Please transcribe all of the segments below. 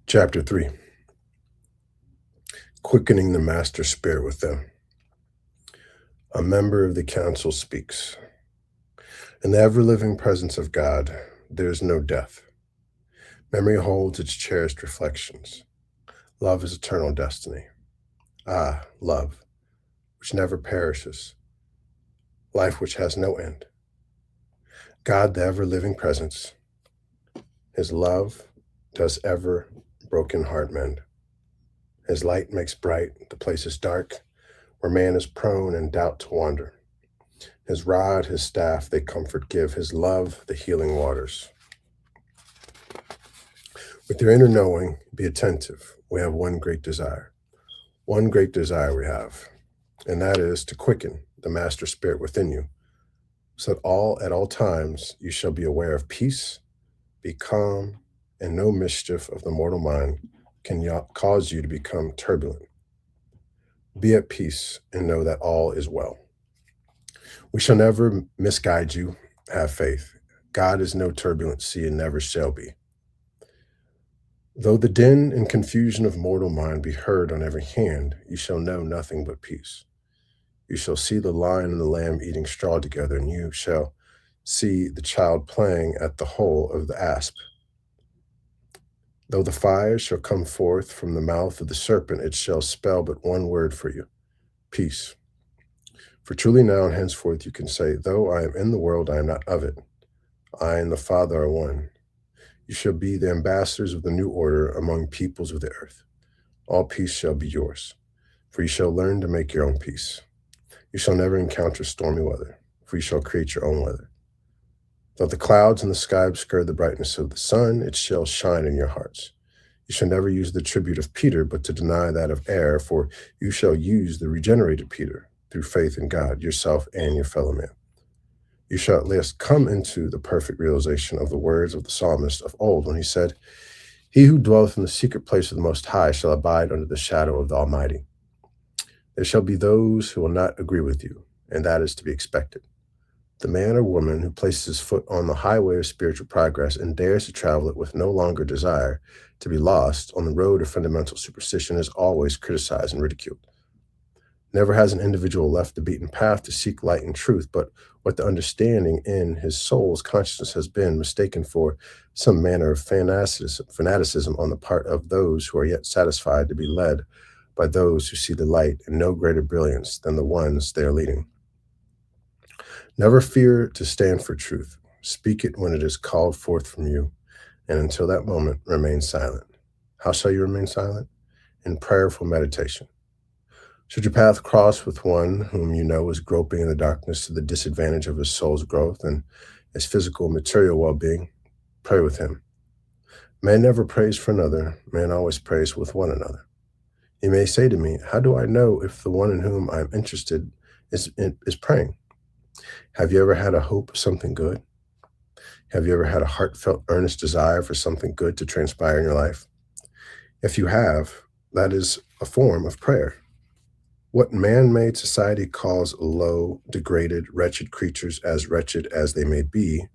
Chapter 3, Quickening the Master Spirit within. A member of the council speaks. In the ever-living presence of God, there is no death. Memory holds its cherished reflections. Love is eternal destiny. Ah, love, which never perishes. Life which has no end. God, the ever-living presence. His love does ever broken heart mend. His light makes bright the places dark, where man is prone in doubt to wander. His rod, his staff, they comfort give. His love, the healing waters. With your inner knowing, be attentive. We have one great desire. One great desire we have, and that is to quicken the master spirit within you, so that at all times you shall be aware of peace, be calm, and no mischief of the mortal mind can cause you to become turbulent. Be at peace and know that all is well. We shall never misguide you. Have faith. God is no turbulent sea and never shall be. Though the din and confusion of mortal mind be heard on every hand, you shall know nothing but peace. You shall see the lion and the lamb eating straw together, and you shall see the child playing at the hole of the asp. Though the fire shall come forth from the mouth of the serpent, it shall spell but one word for you, peace. For truly now and henceforth you can say, though I am in the world, I am not of it. I and the Father are one. You shall be the ambassadors of the new order among peoples of the earth. All peace shall be yours, for you shall learn to make your own peace. You shall never encounter stormy weather, for you shall create your own weather. Though the clouds in the sky obscure the brightness of the sun, it shall shine in your hearts. You shall never use the tribute of Peter, but to deny that of air, for you shall use the regenerated Peter, through faith in God, yourself, and your fellow man. You shall at least come into the perfect realization of the words of the psalmist of old when he said, he who dwelleth in the secret place of the Most High shall abide under the shadow of the Almighty. There shall be those who will not agree with you, and that is to be expected. The man or woman who places his foot on the highway of spiritual progress and dares to travel it with no longer desire to be lost on the road of fundamental superstition is always criticized and ridiculed. Never has an individual left the beaten path to seek light and truth, but what the understanding in his soul's consciousness has been mistaken for some manner of fanaticism on the part of those who are yet satisfied to be led by those who see the light in no greater brilliance than the ones they are leading. Never fear to stand for truth. Speak it when it is called forth from you, and until that moment, remain silent. How shall you remain silent? In prayerful meditation. Should your path cross with one whom you know is groping in the darkness to the disadvantage of his soul's growth and his physical and material well-being, pray with him. Man never prays for another, man always prays with one another. You may say to me, how do I know if the one in whom I am interested is praying? Have you ever had a hope of something good? Have you ever had a heartfelt, earnest desire for something good to transpire in your life? If you have, that is a form of prayer. What man-made society calls low, degraded, wretched creatures, as wretched as they may be,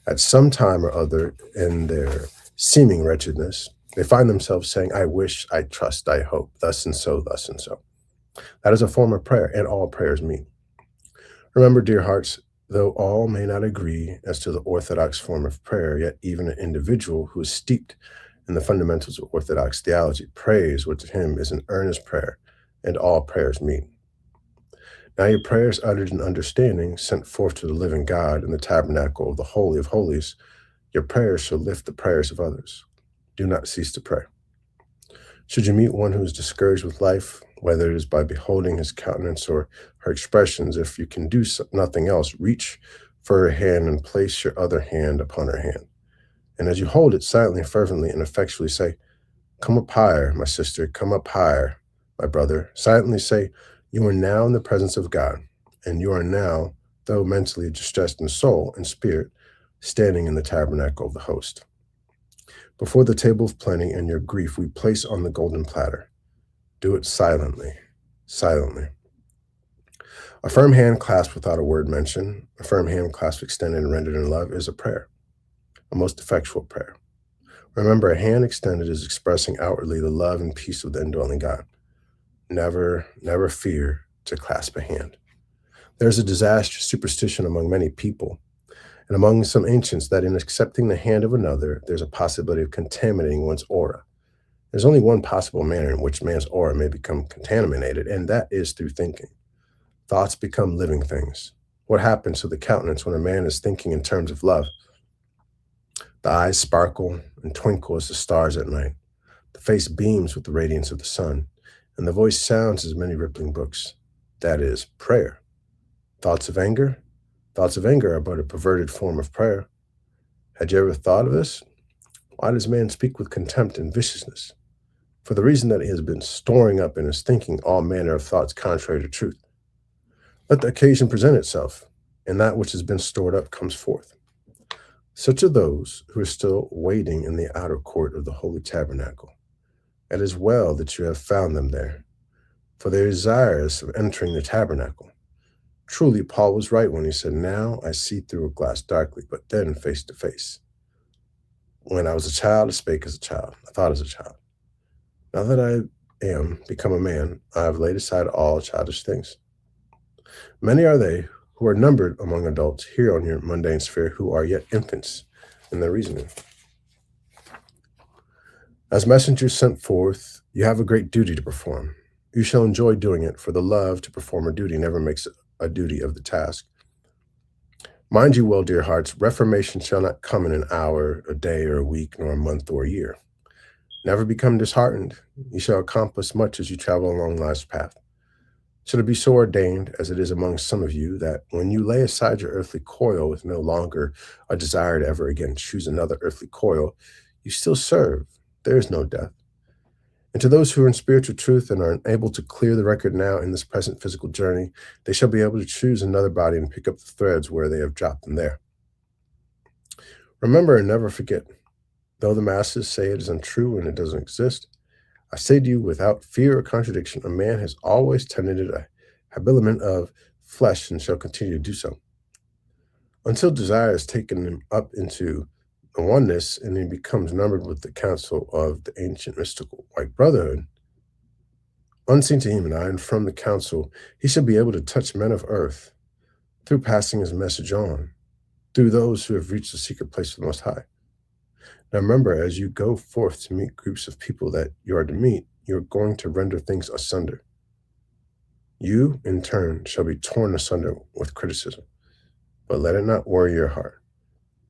at some time or other in their seeming wretchedness, they find themselves saying, I wish, I trust, I hope, thus and so, thus and so. That is a form of prayer, and all prayers meet. Remember, dear hearts, though all may not agree as to the orthodox form of prayer, yet even an individual who is steeped in the fundamentals of orthodox theology prays what to him is an earnest prayer, and all prayers meet. Now your prayers uttered in understanding, sent forth to the living God in the tabernacle of the Holy of Holies, your prayers shall lift the prayers of others. Do not cease to pray. Should you meet one who is discouraged with life, whether it is by beholding his countenance or her expressions, if you can do nothing else, reach for her hand and place your other hand upon her hand. And as you hold it silently, fervently, and effectually say, come up higher, my sister, come up higher, my brother. Silently say, you are now in the presence of God, and you are now, though mentally distressed in soul and spirit, standing in the tabernacle of the host. Before the table of plenty and your grief we place on the golden platter. Do it silently, silently. A firm hand clasped without a word mentioned, a firm hand clasped extended and rendered in love is a prayer, a most effectual prayer. Remember, a hand extended is expressing outwardly the love and peace of the indwelling God. Never, never fear to clasp a hand. There's a disastrous superstition among many people, and among some ancients, that in accepting the hand of another, there's a possibility of contaminating one's aura. There's only one possible manner in which man's aura may become contaminated, and that is through thinking. Thoughts become living things. What happens to the countenance when a man is thinking in terms of love? The eyes sparkle and twinkle as the stars at night. The face beams with the radiance of the sun, and the voice sounds as many rippling brooks. That is prayer. Thoughts of anger? Thoughts of anger are but a perverted form of prayer. Had you ever thought of this? Why does man speak with contempt and viciousness? For the reason that he has been storing up in his thinking all manner of thoughts contrary to truth. Let the occasion present itself, and that which has been stored up comes forth. Such are those who are still waiting in the outer court of the holy tabernacle. It is well that you have found them there, for they are desirous of entering the tabernacle. Truly, Paul was right when he said, "Now I see through a glass darkly, but then face to face. When I was a child, I spake as a child, I thought as a child. Now that I am become a man, I have laid aside all childish things." Many are they who are numbered among adults here on your mundane sphere who are yet infants in their reasoning. As messengers sent forth, you have a great duty to perform. You shall enjoy doing it, for the love to perform a duty never makes a duty of the task. Mind you well, dear hearts, reformation shall not come in an hour, a day, or a week, nor a month, or a year. Never become disheartened. You shall accomplish much as you travel along life's path. Should it be so ordained, as it is among some of you, that when you lay aside your earthly coil with no longer a desire to ever again choose another earthly coil, you still serve, there is no death. And to those who are in spiritual truth and are unable to clear the record now in this present physical journey, they shall be able to choose another body and pick up the threads where they have dropped them there. Remember and never forget, though the masses say it is untrue and it doesn't exist, I say to you without fear or contradiction, a man has always tended a habiliment of flesh and shall continue to do so. Until desire has taken him up into the oneness and he becomes numbered with the council of the ancient mystical White Brotherhood, unseen to human eye and from the council, he shall be able to touch men of earth through passing his message on, through those who have reached the secret place of the Most High. Now remember, as you go forth to meet groups of people that you are to meet, you're going to render things asunder. You, in turn, shall be torn asunder with criticism, but let it not worry your heart.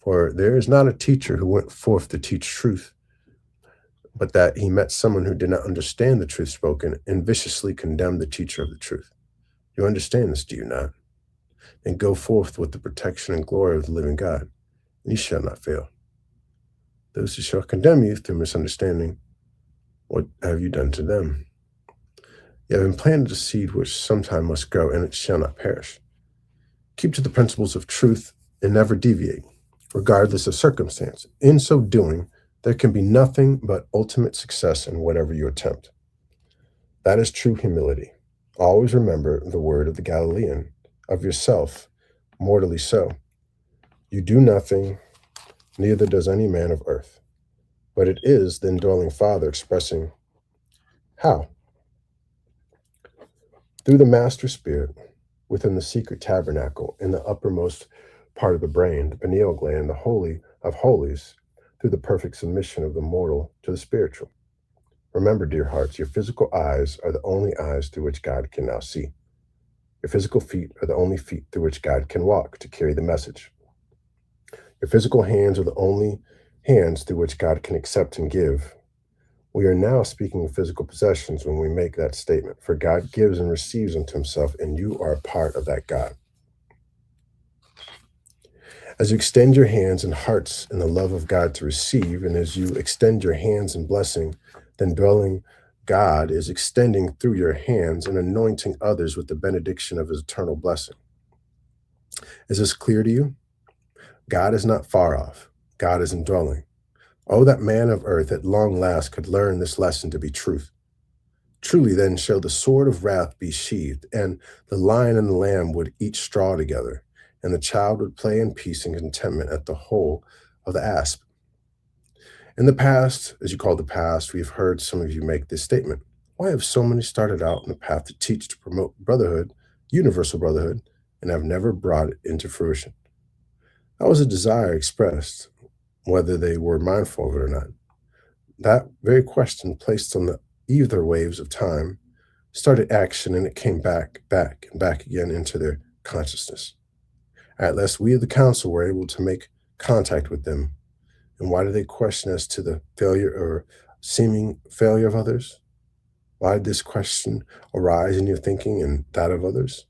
For there is not a teacher who went forth to teach truth, but that he met someone who did not understand the truth spoken and viciously condemned the teacher of the truth. You understand this, do you not? And go forth with the protection and glory of the living God, and you shall not fail. Those who shall condemn you through misunderstanding, what have you done to them? You have implanted a seed which sometime must grow, and it shall not perish. Keep to the principles of truth and never deviate, regardless of circumstance. In so doing, there can be nothing but ultimate success in whatever you attempt. That is true humility. Always remember the word of the Galilean, of yourself, mortally so. You do nothing, neither does any man of earth. But it is the indwelling Father expressing how? Through the Master Spirit, within the secret tabernacle, in the uppermost part of the brain, the pineal gland, the Holy of Holies, through the perfect submission of the mortal to the spiritual. Remember, dear hearts, your physical eyes are the only eyes through which God can now see. Your physical feet are the only feet through which God can walk to carry the message. Your physical hands are the only hands through which God can accept and give. We are now speaking of physical possessions when we make that statement, for God gives and receives unto himself, and you are a part of that God. As you extend your hands and hearts in the love of God to receive, and as you extend your hands in blessing, then dwelling God is extending through your hands and anointing others with the benediction of his eternal blessing. Is this clear to you? God is not far off. God is indwelling. Oh, that man of earth at long last could learn this lesson to be truth. Truly then shall the sword of wrath be sheathed, and the lion and the lamb would eat straw together, and the child would play in peace and contentment at the hole of the asp. In the past, as you call the past, we've heard some of you make this statement. Why have so many started out on the path to teach, to promote brotherhood, universal brotherhood, and have never brought it into fruition? That was a desire expressed, whether they were mindful of it or not. That very question, placed on the ether waves of time, started action, and it came back, and back again into their consciousness. At last, we of the council were able to make contact with them. And why do they question as to the failure or seeming failure of others? Why did this question arise in your thinking and that of others?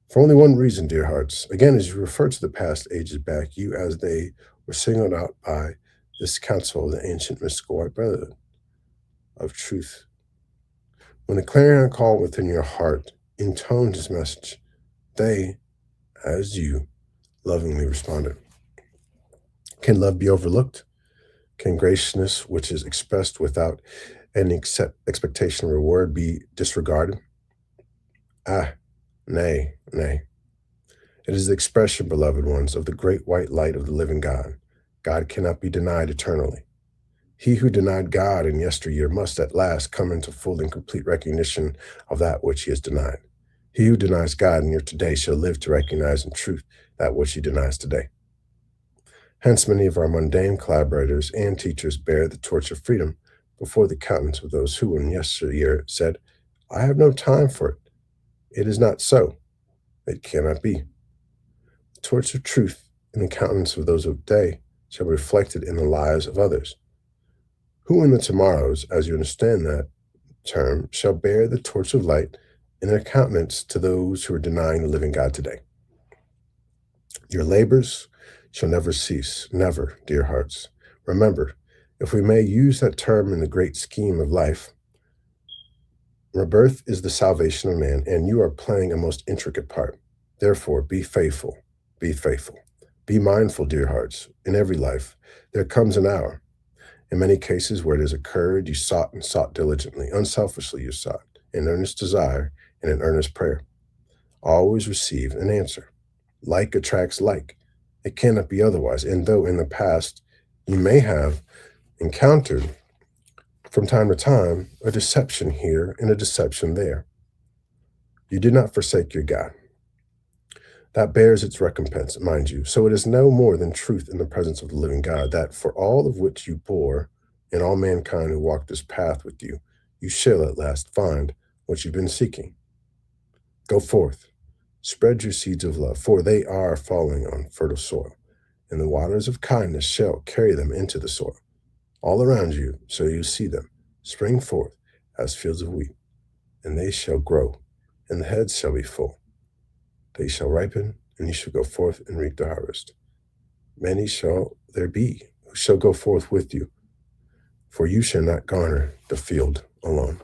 For only one reason, dear hearts. Again, as you refer to the past ages back, you as they were singled out by this council of the ancient mystical white brotherhood of truth. When the clarion call within your heart intoned his message, they, as you, lovingly responded. Can love be overlooked? Can graciousness, which is expressed without any expectation of reward, be disregarded? Ah, nay, nay. It is the expression, beloved ones, of the great white light of the living God. God cannot be denied eternally. He who denied God in yesteryear must at last come into full and complete recognition of that which he has denied. He who denies God in your today shall live to recognize in truth that which he denies today. Hence, many of our mundane collaborators and teachers bear the torch of freedom before the countenance of those who in yesteryear said, I have no time for it. It is not so. It cannot be. The torch of truth in the countenance of those of day shall be reflected in the lives of others. Who in the tomorrows, as you understand that term, shall bear the torch of light in their countenance to those who are denying the living God today? Your labors shall never cease, never, dear hearts. Remember, if we may use that term in the great scheme of life, rebirth is the salvation of man, and you are playing a most intricate part. Therefore, be faithful, be faithful. Be mindful, dear hearts, in every life. There comes an hour. In many cases where it has occurred, you sought and sought diligently, unselfishly you sought, in earnest desire and in earnest prayer. Always received an answer. Like attracts like. It cannot be otherwise. And though in the past you may have encountered from time to time a deception here and a deception there, you did not forsake your God. That bears its recompense, mind you. So it is no more than truth in the presence of the living God, that for all of which you bore, and all mankind who walked this path with you, you shall at last find what you've been seeking. Go forth, spread your seeds of love, for they are falling on fertile soil, and the waters of kindness shall carry them into the soil. All around you, so you see them, spring forth as fields of wheat, and they shall grow, and the heads shall be full. They shall ripen, and you shall go forth and reap the harvest. Many shall there be who shall go forth with you, for you shall not garner the field alone.